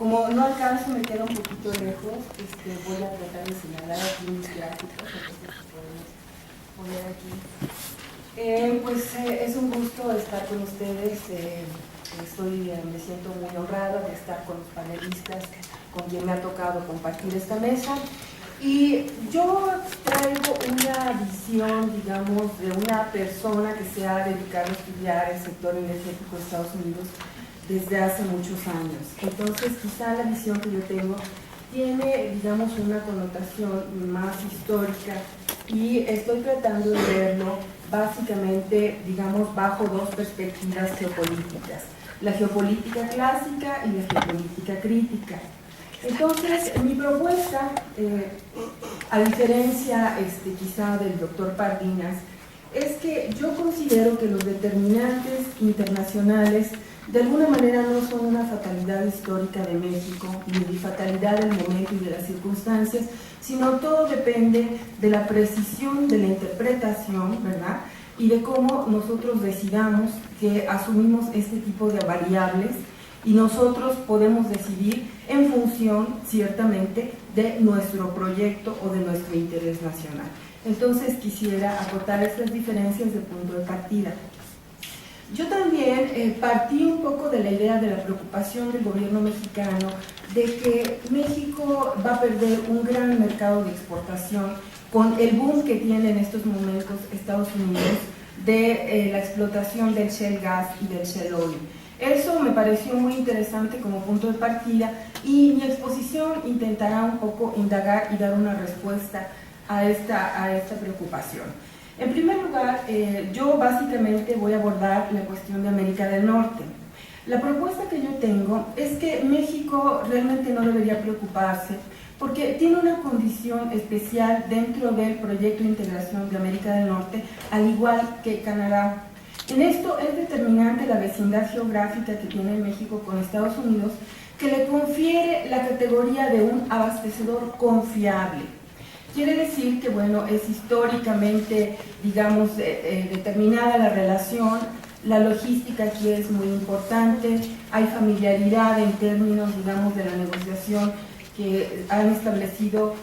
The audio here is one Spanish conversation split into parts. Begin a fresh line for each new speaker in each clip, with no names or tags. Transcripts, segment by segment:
Como no alcanzo, me queda un poquito lejos, voy a tratar de señalar aquí mis gráficos, entonces podemos poner aquí. Es un gusto estar con ustedes, me siento muy honrada de estar con los panelistas con quien me ha tocado compartir esta mesa. Y yo traigo una visión, digamos, de una persona que se ha dedicado a estudiar el sector energético de Estados Unidos desde hace muchos años. Entonces, quizá la visión que yo tengo tiene, digamos, una connotación más histórica y estoy tratando de verlo básicamente, digamos, bajo dos perspectivas geopolíticas: la geopolítica clásica y la geopolítica crítica. Entonces, mi propuesta, a diferencia quizá del doctor Pardinas, es que yo considero que los determinantes internacionales de alguna manera no son una fatalidad histórica de México, ni fatalidad del momento y de las circunstancias, sino todo depende de la precisión de la interpretación, ¿verdad?, y de cómo nosotros decidamos que asumimos este tipo de variables, y nosotros podemos decidir en función, ciertamente, de nuestro proyecto o de nuestro interés nacional. Entonces quisiera acotar estas diferencias de punto de partida. Yo también partí un poco de la idea de la preocupación del gobierno mexicano de que México va a perder un gran mercado de exportación con el boom que tiene en estos momentos Estados Unidos de la explotación del shale gas y del shale oil. Eso me pareció muy interesante como punto de partida y mi exposición intentará un poco indagar y dar una respuesta a esta preocupación. En primer lugar, yo básicamente voy a abordar la cuestión de América del Norte. La propuesta que yo tengo es que México realmente no debería preocuparse porque tiene una condición especial dentro del proyecto de integración de América del Norte, al igual que Canadá. En esto es determinante la vecindad geográfica que tiene México con Estados Unidos, que le confiere la categoría de un abastecedor confiable. Quiere decir que, bueno, es históricamente, digamos, determinada la relación, la logística aquí es muy importante, hay familiaridad en términos, digamos, de la negociación que han establecido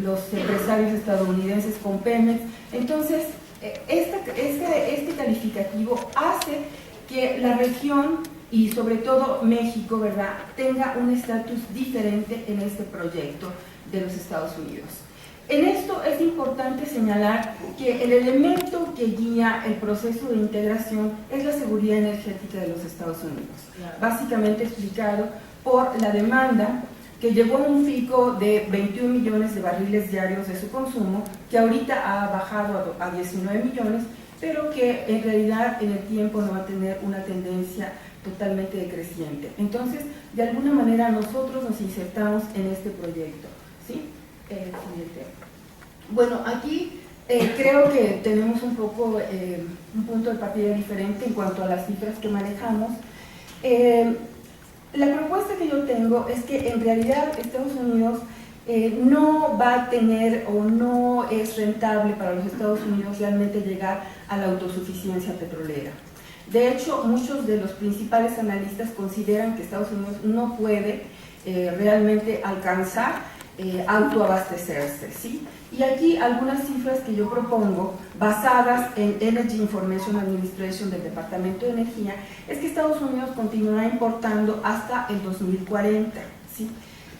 los empresarios estadounidenses con Pemex. Entonces, este calificativo hace que la región y sobre todo México, ¿verdad?, tenga un estatus diferente en este proyecto de los Estados Unidos. En esto es importante señalar que el elemento que guía el proceso de integración es la seguridad energética de los Estados Unidos, básicamente explicado por la demanda que llegó a un pico de 21 millones de barriles diarios de su consumo, que ahorita ha bajado a 19 millones, pero que en realidad en el tiempo no va a tener una tendencia totalmente decreciente. Entonces, de alguna manera nosotros nos insertamos en este proyecto, ¿sí? Siguiente. Bueno, aquí creo que tenemos un poco un punto de partida diferente en cuanto a las cifras que manejamos. La propuesta que yo tengo es que en realidad Estados Unidos no va a tener o no es rentable para los Estados Unidos realmente llegar a la autosuficiencia petrolera. De hecho, muchos de los principales analistas consideran que Estados Unidos no puede realmente alcanzar autoabastecerse, ¿sí? Y aquí algunas cifras que yo propongo, basadas en Energy Information Administration del Departamento de Energía, es que Estados Unidos continuará importando hasta el 2040, ¿sí?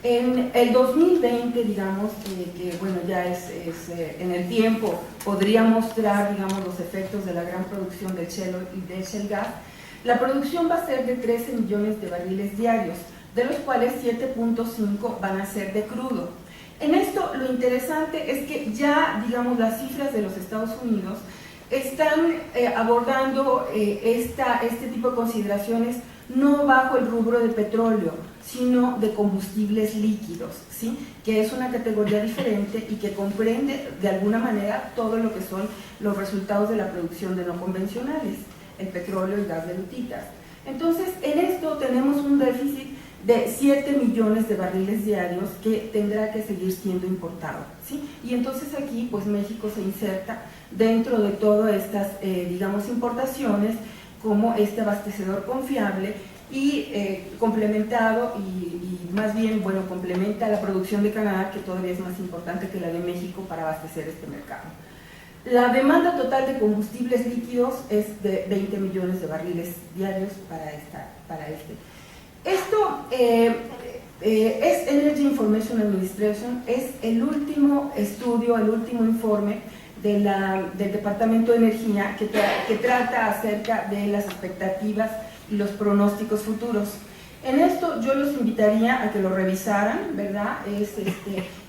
En el 2020, digamos, que bueno, ya en el tiempo podría mostrar, digamos, los efectos de la gran producción del shale y del shale gas, la producción va a ser de 13 millones de barriles diarios, de los cuales 7.5 van a ser de crudo. En esto lo interesante es que ya, digamos, las cifras de los Estados Unidos están abordando este tipo de consideraciones no bajo el rubro de petróleo, sino de combustibles líquidos, ¿sí?, que es una categoría diferente y que comprende de alguna manera todo lo que son los resultados de la producción de no convencionales, el petróleo y gas de lutitas. Entonces, en esto tenemos un déficit de 7 millones de barriles diarios que tendrá que seguir siendo importado, ¿sí? Y entonces aquí, pues México se inserta dentro de todas estas, digamos, importaciones como este abastecedor confiable y complementado y más bien, bueno, complementa la producción de Canadá, que todavía es más importante que la de México para abastecer este mercado. La demanda total de combustibles líquidos es de 20 millones de barriles diarios para este. Esto es Energy Information Administration, es el último estudio, el último informe del Departamento de Energía que trata acerca de las expectativas y los pronósticos futuros. En esto yo los invitaría a que lo revisaran, ¿verdad?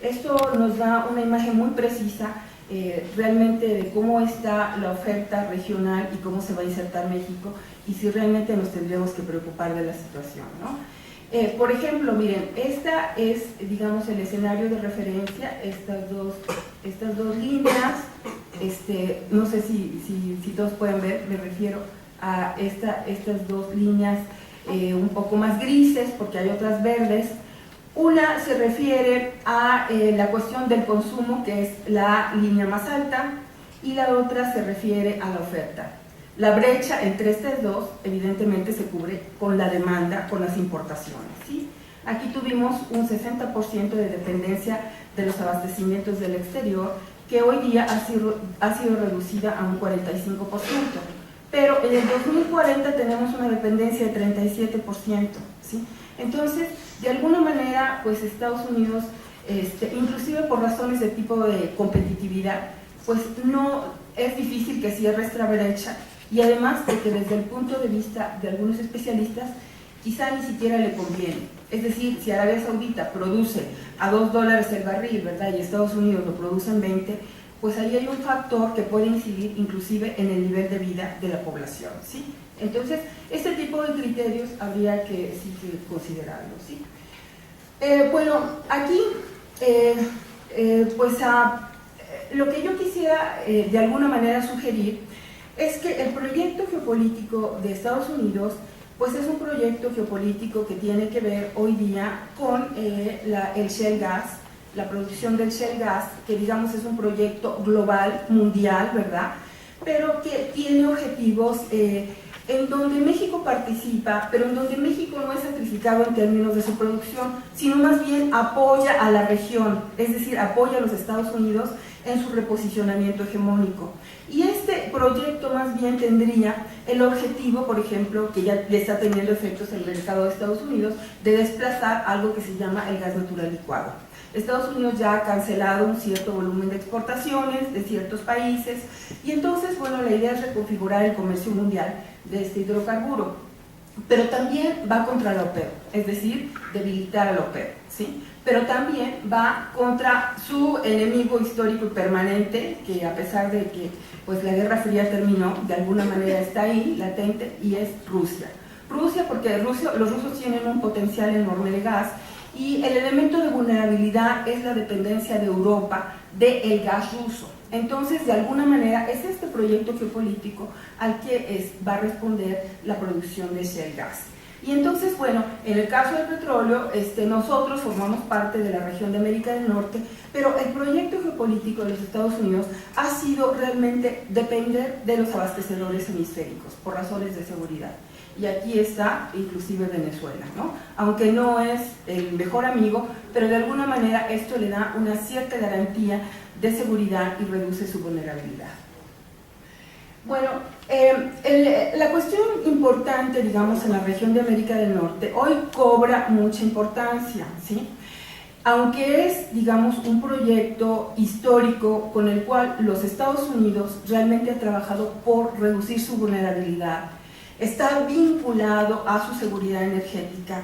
Esto nos da una imagen muy precisa realmente de cómo está la oferta regional y cómo se va a insertar México y si realmente nos tendríamos que preocupar de la situación, ¿no? Por ejemplo, miren, esta es, digamos, el escenario de referencia, estas dos líneas, no sé si todos pueden ver, me refiero a estas dos líneas un poco más grises, porque hay otras verdes. Una se refiere a la cuestión del consumo, que es la línea más alta, y la otra se refiere a la oferta. La brecha entre estas dos, evidentemente, se cubre con la demanda, con las importaciones, ¿sí? Aquí tuvimos un 60% de dependencia de los abastecimientos del exterior, que hoy día ha sido reducida a un 45%. Pero en el 2040 tenemos una dependencia de 37%, ¿sí? Entonces, de alguna manera, pues Estados Unidos, inclusive por razones de tipo de competitividad, pues no es difícil que cierre esta brecha, y además de que desde el punto de vista de algunos especialistas, quizá ni siquiera le conviene. Es decir, si Arabia Saudita produce a $2 el barril, ¿verdad?, y Estados Unidos lo produce en 20, pues ahí hay un factor que puede incidir inclusive en el nivel de vida de la población, ¿sí? Entonces, este tipo de criterios habría que, sí, que considerarlos, ¿sí? Bueno, aquí, lo que yo quisiera de alguna manera sugerir es que el proyecto geopolítico de Estados Unidos, pues es un proyecto geopolítico que tiene que ver hoy día con el shale gas, la producción del shale gas, que digamos es un proyecto global, mundial, ¿verdad?, pero que tiene objetivos en donde México participa, pero en donde México no es sacrificado en términos de su producción, sino más bien apoya a la región, es decir, apoya a los Estados Unidos en su reposicionamiento hegemónico. Y este proyecto más bien tendría el objetivo, por ejemplo, que ya está teniendo efectos en el mercado de Estados Unidos, de desplazar algo que se llama el gas natural licuado. Estados Unidos ya ha cancelado un cierto volumen de exportaciones de ciertos países y entonces, bueno, la idea es reconfigurar el comercio mundial de este hidrocarburo, pero también va contra la OPEP, es decir, debilitar a la OPEP, ¿sí? Pero también va contra su enemigo histórico y permanente, que a pesar de que pues, la Guerra Fría terminó, de alguna manera está ahí, latente, y es Rusia. Rusia, porque los rusos tienen un potencial enorme de gas, y el elemento de vulnerabilidad es la dependencia de Europa del gas ruso. Entonces, de alguna manera, es este proyecto geopolítico al que va a responder la producción de shale gas. Y entonces, bueno, en el caso del petróleo, nosotros formamos parte de la región de América del Norte, pero el proyecto geopolítico de los Estados Unidos ha sido realmente depender de los abastecedores hemisféricos, por razones de seguridad. Y aquí está inclusive Venezuela, ¿no? Aunque no es el mejor amigo, pero de alguna manera esto le da una cierta garantía de seguridad y reduce su vulnerabilidad. Bueno, la cuestión importante, digamos, en la región de América del Norte hoy cobra mucha importancia, ¿sí? Aunque es, digamos, un proyecto histórico con el cual los Estados Unidos realmente ha trabajado por reducir su vulnerabilidad, está vinculado a su seguridad energética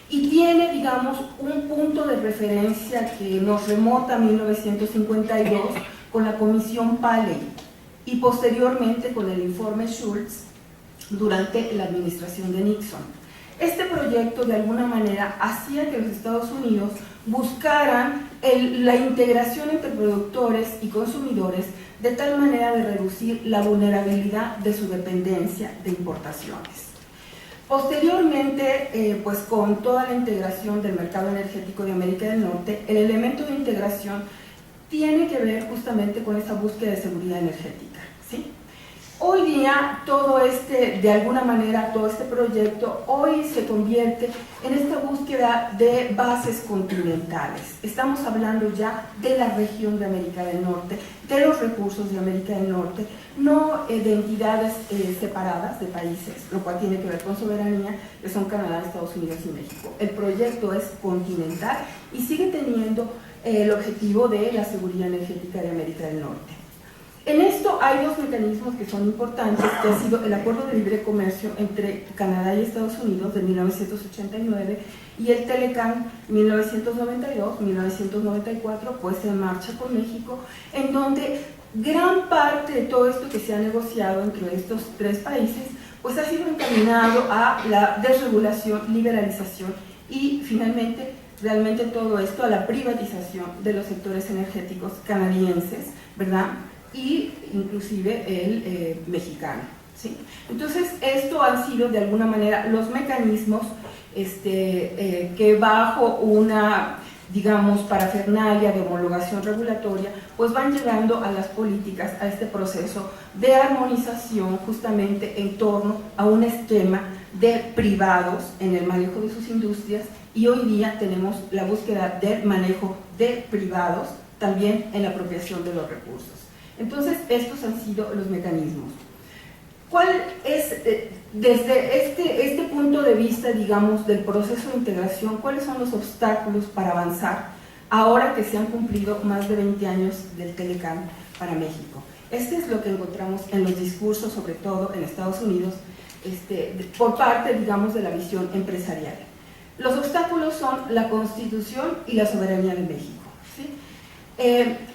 y tiene, digamos, un punto de referencia que nos remota a 1952 con la Comisión Paley y posteriormente con el informe Schultz durante la administración de Nixon. Este proyecto de alguna manera hacía que los Estados Unidos buscaran la integración entre productores y consumidores de tal manera de reducir la vulnerabilidad de su dependencia de importaciones. Posteriormente, pues con toda la integración del mercado energético de América del Norte, el elemento de integración tiene que ver justamente con esa búsqueda de seguridad energética, ¿sí? Hoy día de alguna manera, todo este proyecto hoy se convierte en esta búsqueda de bases continentales. Estamos hablando ya de la región de América del Norte, de los recursos de América del Norte, no de entidades separadas de países, lo cual tiene que ver con soberanía, que son Canadá, Estados Unidos y México. El proyecto es continental y sigue teniendo el objetivo de la seguridad energética de América del Norte. En esto hay dos mecanismos que son importantes, que ha sido el Acuerdo de Libre Comercio entre Canadá y Estados Unidos de 1989 y el Telecán 1992-1994, puesto en marcha por México, en donde gran parte de todo esto que se ha negociado entre estos tres países pues ha sido encaminado a la desregulación, liberalización y finalmente realmente todo esto a la privatización de los sectores energéticos canadienses, ¿verdad?, y inclusive el mexicano, ¿sí? Entonces, esto han sido de alguna manera los mecanismos que bajo una, digamos, parafernalia de homologación regulatoria, pues van llegando a las políticas, a este proceso de armonización justamente en torno a un esquema de privados en el manejo de sus industrias, y hoy día tenemos la búsqueda del manejo de privados también en la apropiación de los recursos. Entonces, estos han sido los mecanismos. ¿Cuál es, desde este punto de vista, digamos, del proceso de integración, cuáles son los obstáculos para avanzar ahora que se han cumplido más de 20 años del Telecán para México? Este es lo que encontramos en los discursos, sobre todo en Estados Unidos, por parte, digamos, de la visión empresarial. Los obstáculos son la Constitución y la soberanía de México, ¿sí?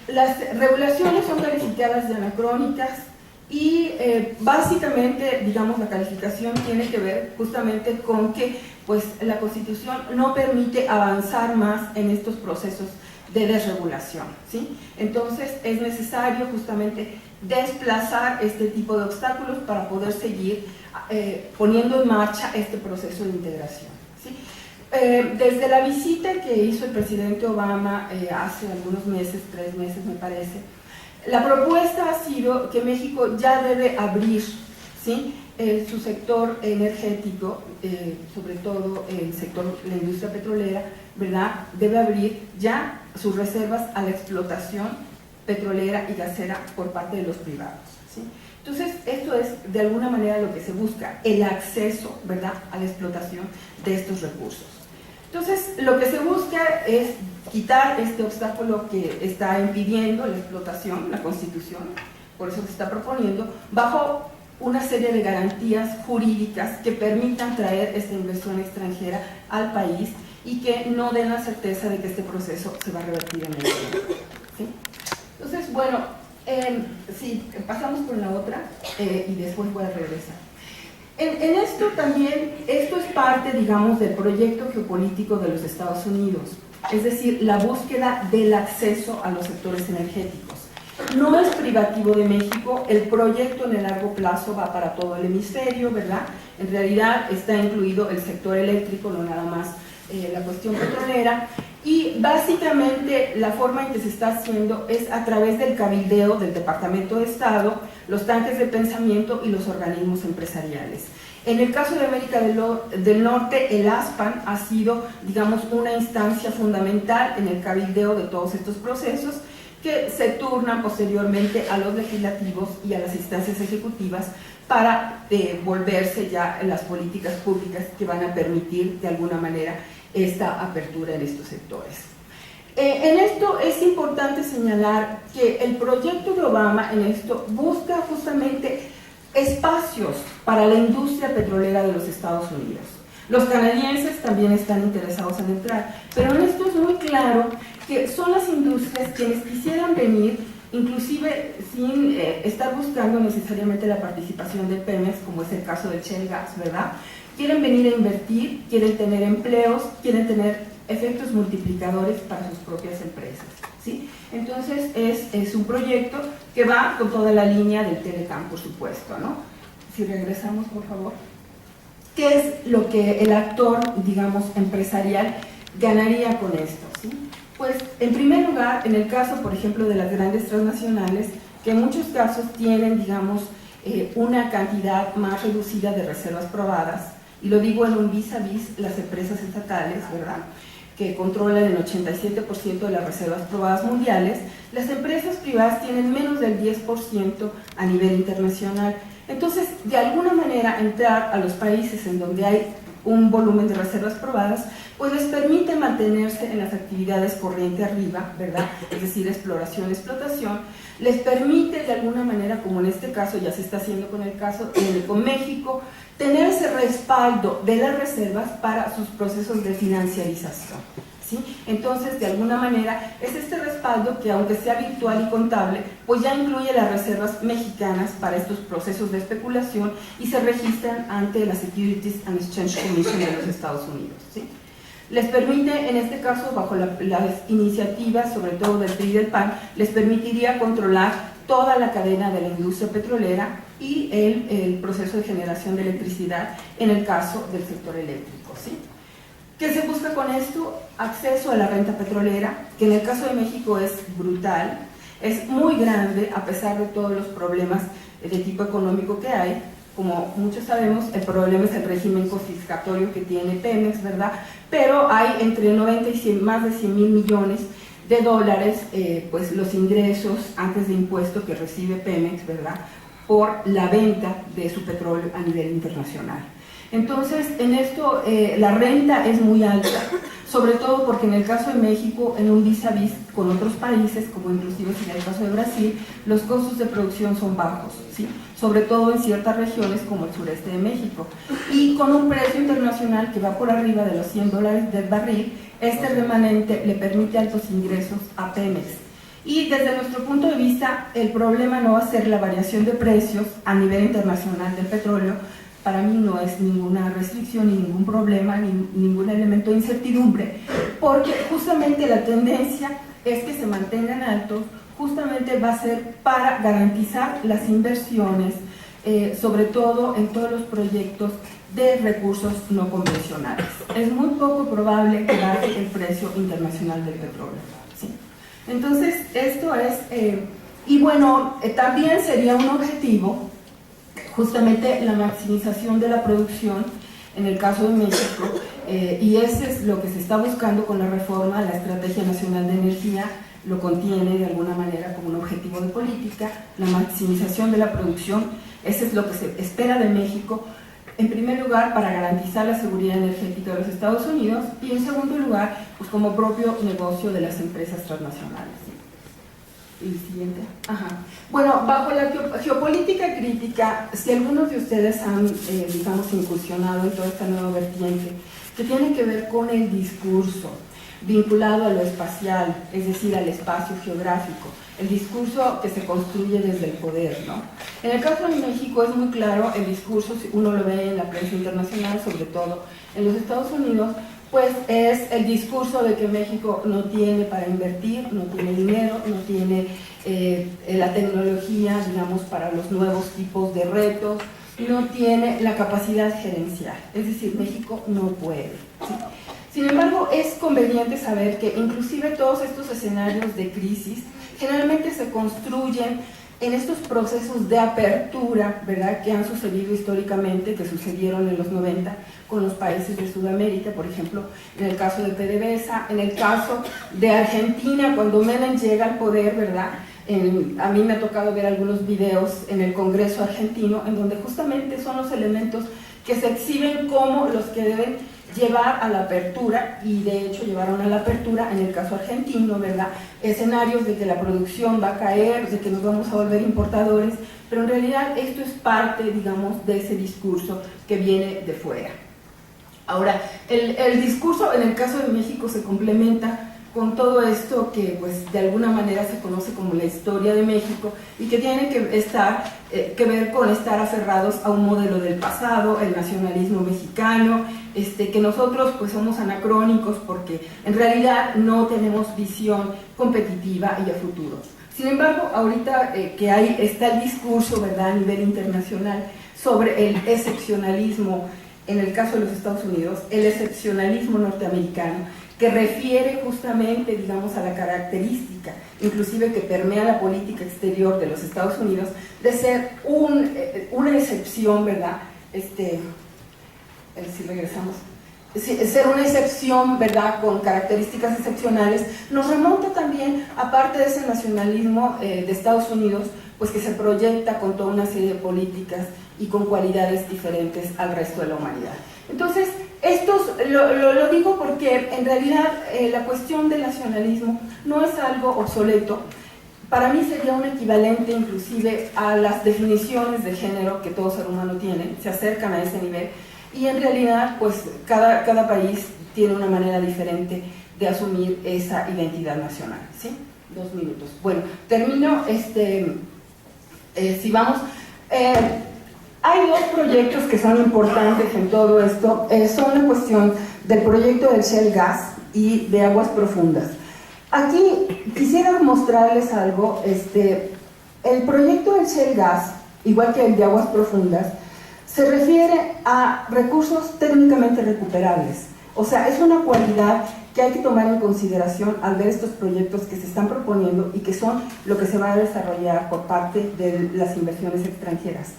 Las regulaciones son calificadas de anacrónicas y básicamente, digamos, la calificación tiene que ver justamente con que pues, la Constitución no permite avanzar más en estos procesos de desregulación, ¿sí? Entonces es necesario justamente desplazar este tipo de obstáculos para poder seguir poniendo en marcha este proceso de integración, ¿sí? Desde la visita que hizo el presidente Obama hace algunos meses, 3 meses me parece, la propuesta ha sido que México ya debe abrir, ¿sí?, su sector energético, sobre todo el sector, la industria petrolera, ¿verdad?, debe abrir ya sus reservas a la explotación petrolera y gasera por parte de los privados, ¿sí? Entonces, esto es de alguna manera lo que se busca, el acceso, ¿verdad?, a la explotación de estos recursos. Entonces, lo que se busca es quitar este obstáculo que está impidiendo la explotación, la Constitución, por eso se está proponiendo, bajo una serie de garantías jurídicas que permitan traer esta inversión extranjera al país y que no den la certeza de que este proceso se va a revertir en el tiempo, ¿sí? Entonces, bueno, sí, pasamos con la otra y después voy a regresar. En esto también, esto es parte, digamos, del proyecto geopolítico de los Estados Unidos, es decir, la búsqueda del acceso a los sectores energéticos. No es privativo de México, el proyecto en el largo plazo va para todo el hemisferio, ¿verdad? En realidad está incluido el sector eléctrico, no nada más la cuestión petrolera, y básicamente la forma en que se está haciendo es a través del cabildeo del Departamento de Estado, los tanques de pensamiento y los organismos empresariales. En el caso de América del Norte, el ASPAN ha sido, digamos, una instancia fundamental en el cabildeo de todos estos procesos que se turnan posteriormente a los legislativos y a las instancias ejecutivas para volverse ya las políticas públicas que van a permitir de alguna manera esta apertura en estos sectores. En esto es importante señalar que el proyecto de Obama en esto busca justamente espacios para la industria petrolera de los Estados Unidos. Los canadienses también están interesados en entrar, pero en esto es muy claro que son las industrias quienes quisieran venir, inclusive sin estar buscando necesariamente la participación del Pemex, como es el caso del Shell Gas, ¿verdad? Quieren venir a invertir, quieren tener empleos, quieren tener efectos multiplicadores para sus propias empresas, ¿sí? Entonces es un proyecto que va con toda la línea del Telecán, por supuesto, ¿no? Si regresamos, por favor. ¿Qué es lo que el actor, digamos, empresarial ganaría con esto, ¿sí? Pues, en primer lugar, en el caso, por ejemplo, de las grandes transnacionales, que en muchos casos tienen, digamos, una cantidad más reducida de reservas probadas, y lo digo en un vis a vis las empresas estatales, ¿verdad?, que controlan el 87% de las reservas probadas mundiales. Las empresas privadas tienen menos del 10% a nivel internacional. Entonces, de alguna manera, entrar a los países en donde hay un volumen de reservas probadas, pues les permite mantenerse en las actividades corriente arriba, ¿verdad?, es decir, exploración, explotación, les permite de alguna manera, como en este caso ya se está haciendo con el caso con México, tener ese respaldo de las reservas para sus procesos de financiarización, ¿sí? Entonces, de alguna manera, es este respaldo que, aunque sea virtual y contable, pues ya incluye las reservas mexicanas para estos procesos de especulación y se registran ante la Securities and Exchange Commission de los Estados Unidos, ¿sí? Les permite, en este caso, bajo las iniciativas, sobre todo del PRI y del PAN, les permitiría controlar toda la cadena de la industria petrolera y el proceso de generación de electricidad en el caso del sector eléctrico, ¿sí? ¿Qué se busca con esto? Acceso a la renta petrolera, que en el caso de México es brutal, es muy grande a pesar de todos los problemas de tipo económico que hay. Como muchos sabemos, el problema es el régimen confiscatorio que tiene Pemex, ¿verdad? Pero hay entre 90 y 100, más de 100,000 millones de dólares, pues los ingresos antes de impuesto que recibe Pemex, ¿verdad?, por la venta de su petróleo a nivel internacional. Entonces, en esto la renta es muy alta, sobre todo porque en el caso de México, en un vis a vis con otros países, como inclusive en el caso de Brasil, los costos de producción son bajos, ¿sí?, sobre todo en ciertas regiones como el sureste de México, y con un precio internacional que va por arriba de los $100 del barril, este remanente le permite altos ingresos a Pemex. Y desde nuestro punto de vista, el problema no va a ser la variación de precios a nivel internacional del petróleo. Para mí no es ninguna restricción, ni ningún problema, ni ningún elemento de incertidumbre, porque justamente la tendencia es que se mantengan altos, justamente va a ser para garantizar las inversiones, sobre todo en todos los proyectos de recursos no convencionales. Es muy poco probable que baje el precio internacional del petróleo, ¿sí? Entonces, esto es, y bueno, también sería un objetivo justamente la maximización de la producción en el caso de México, y ese es lo que se está buscando con la reforma. La Estrategia Nacional de Energía lo contiene de alguna manera como un objetivo de política, la maximización de la producción. Ese es lo que se espera de México, en primer lugar para garantizar la seguridad energética de los Estados Unidos, y en segundo lugar, pues como propio negocio de las empresas transnacionales. El siguiente. Ajá. Bueno, bajo la geopolítica crítica, si algunos de ustedes han, digamos, incursionado en toda esta nueva vertiente, que tiene que ver con el discurso vinculado a lo espacial, es decir, al espacio geográfico, el discurso que se construye desde el poder, ¿no? En el caso de México es muy claro el discurso, uno lo ve en la prensa internacional, sobre todo en los Estados Unidos, pues es el discurso de que México no tiene para invertir, no tiene dinero, no tiene la tecnología, digamos, para los nuevos tipos de retos, no tiene la capacidad gerencial, es decir, México no puede, ¿sí? Sin embargo, es conveniente saber que inclusive todos estos escenarios de crisis generalmente se construyen en estos procesos de apertura, ¿verdad?, que han sucedido históricamente, que sucedieron en los 90 con los países de Sudamérica, por ejemplo, en el caso de PDVSA, en el caso de Argentina, cuando Menem llega al poder, ¿verdad? A mí me ha tocado ver algunos videos en el Congreso argentino, en donde justamente son los elementos que se exhiben como los que deben llevar a la apertura, y de hecho llevaron a la apertura en el caso argentino, ¿verdad?, escenarios de que la producción va a caer, de que nos vamos a volver importadores, pero en realidad esto es parte, digamos, de ese discurso que viene de fuera. Ahora, el discurso en el caso de México se complementa con todo esto que pues de alguna manera se conoce como la historia de México, y que tiene que ver con estar aferrados a un modelo del pasado, el nacionalismo mexicano, que nosotros pues somos anacrónicos porque en realidad no tenemos visión competitiva y a futuro. Sin embargo, ahorita que está el discurso, ¿verdad?, a nivel internacional sobre el excepcionalismo, en el caso de los Estados Unidos, el excepcionalismo norteamericano, que refiere justamente, digamos, a la característica inclusive que permea la política exterior de los Estados Unidos, de ser una excepción, ¿verdad? Si regresamos, ser una excepción, ¿verdad?, con características excepcionales, nos remonta también, aparte de ese nacionalismo de Estados Unidos, pues que se proyecta con toda una serie de políticas y con cualidades diferentes al resto de la humanidad. Entonces, lo digo porque en realidad la cuestión del nacionalismo no es algo obsoleto. Para mí sería un equivalente inclusive a las definiciones de género que todo ser humano tiene, se acercan a ese nivel, y en realidad pues cada país tiene una manera diferente de asumir esa identidad nacional, ¿sí? 2 minutos. Bueno, termino, si vamos, hay 2 proyectos que son importantes en todo esto, son la cuestión del proyecto del Shell Gas y de aguas profundas. Aquí quisiera mostrarles algo. El proyecto del Shell Gas, igual que el de aguas profundas, se refiere a recursos técnicamente recuperables. O sea, es una cualidad que hay que tomar en consideración al ver estos proyectos que se están proponiendo y que son lo que se va a desarrollar por parte de las inversiones extranjeras.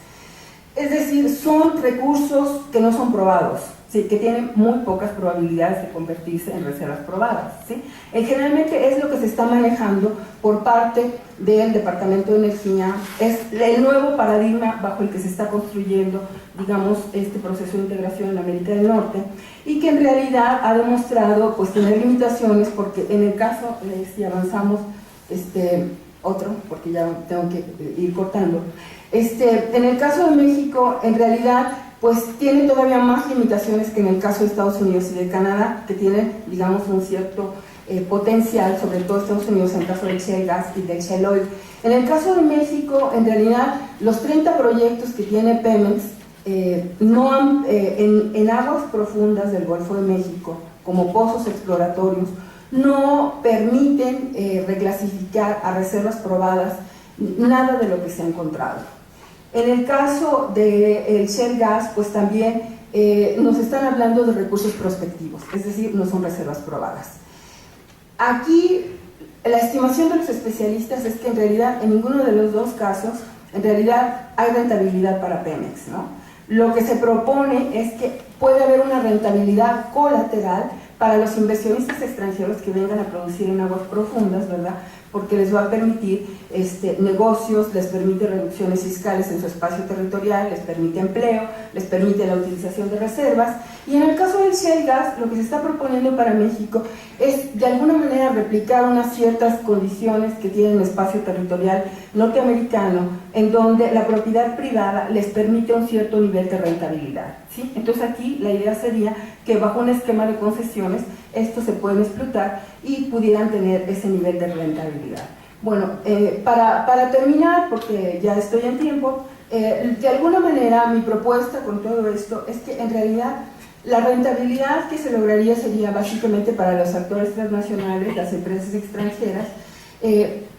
Es decir, son recursos que no son probados, ¿sí?, que tienen muy pocas probabilidades de convertirse en reservas probadas, ¿sí? Generalmente es lo que se está manejando por parte del Departamento de Energía, es el nuevo paradigma bajo el que se está construyendo, digamos, este proceso de integración en América del Norte, y que en realidad ha demostrado pues tener limitaciones, porque en el caso, si avanzamos, otro, porque ya tengo que ir cortando, en el caso de México, en realidad, pues tiene todavía más limitaciones que en el caso de Estados Unidos y de Canadá, que tienen, digamos, un cierto potencial, sobre todo Estados Unidos en el caso del Shell Gas y del Shell Oil. En el caso de México, en realidad, los 30 proyectos que tiene Pemex no han, en aguas profundas del Golfo de México, como pozos exploratorios, no permiten reclasificar a reservas probadas nada de lo que se ha encontrado. En el caso del Shell Gas, pues también nos están hablando de recursos prospectivos, es decir, no son reservas probadas. Aquí, la estimación de los especialistas es que en realidad, en ninguno de los 2 casos, en realidad hay rentabilidad para Pemex, ¿no? Lo que se propone es que puede haber una rentabilidad colateral para los inversionistas extranjeros que vengan a producir en aguas profundas, ¿verdad?, porque les va a permitir negocios, les permite reducciones fiscales en su espacio territorial, les permite empleo, les permite la utilización de reservas. Y en el caso del Shell Gas, lo que se está proponiendo para México es de alguna manera replicar unas ciertas condiciones que tiene el espacio territorial norteamericano, en donde la propiedad privada les permite un cierto nivel de rentabilidad, ¿sí? Entonces aquí la idea sería que bajo un esquema de concesiones estos se pueden explotar y pudieran tener ese nivel de rentabilidad. Bueno, para terminar, porque ya estoy en tiempo, de alguna manera mi propuesta con todo esto es que en realidad la rentabilidad que se lograría sería básicamente para los actores transnacionales, las empresas extranjeras,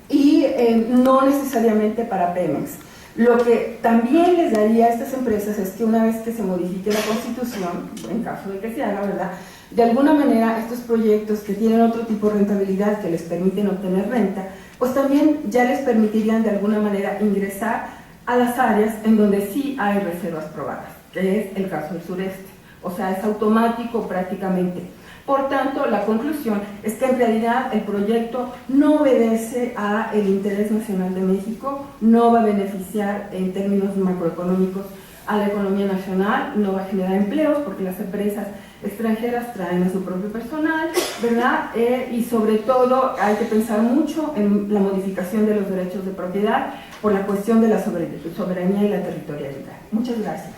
y no necesariamente para Pemex. Lo que también les daría a estas empresas es que una vez que se modifique la Constitución, en caso de que se haga, ¿verdad?, de alguna manera estos proyectos que tienen otro tipo de rentabilidad que les permiten obtener renta, pues también ya les permitirían de alguna manera ingresar a las áreas en donde sí hay reservas probadas, que es el caso del sureste. O sea, es automático prácticamente. Por tanto, la conclusión es que en realidad el proyecto no obedece al interés nacional de México, no va a beneficiar en términos macroeconómicos a la economía nacional, no va a generar empleos porque las empresas extranjeras traen a su propio personal, ¿verdad? Y sobre todo hay que pensar mucho en la modificación de los derechos de propiedad por la cuestión de la soberanía y la territorialidad. Muchas gracias.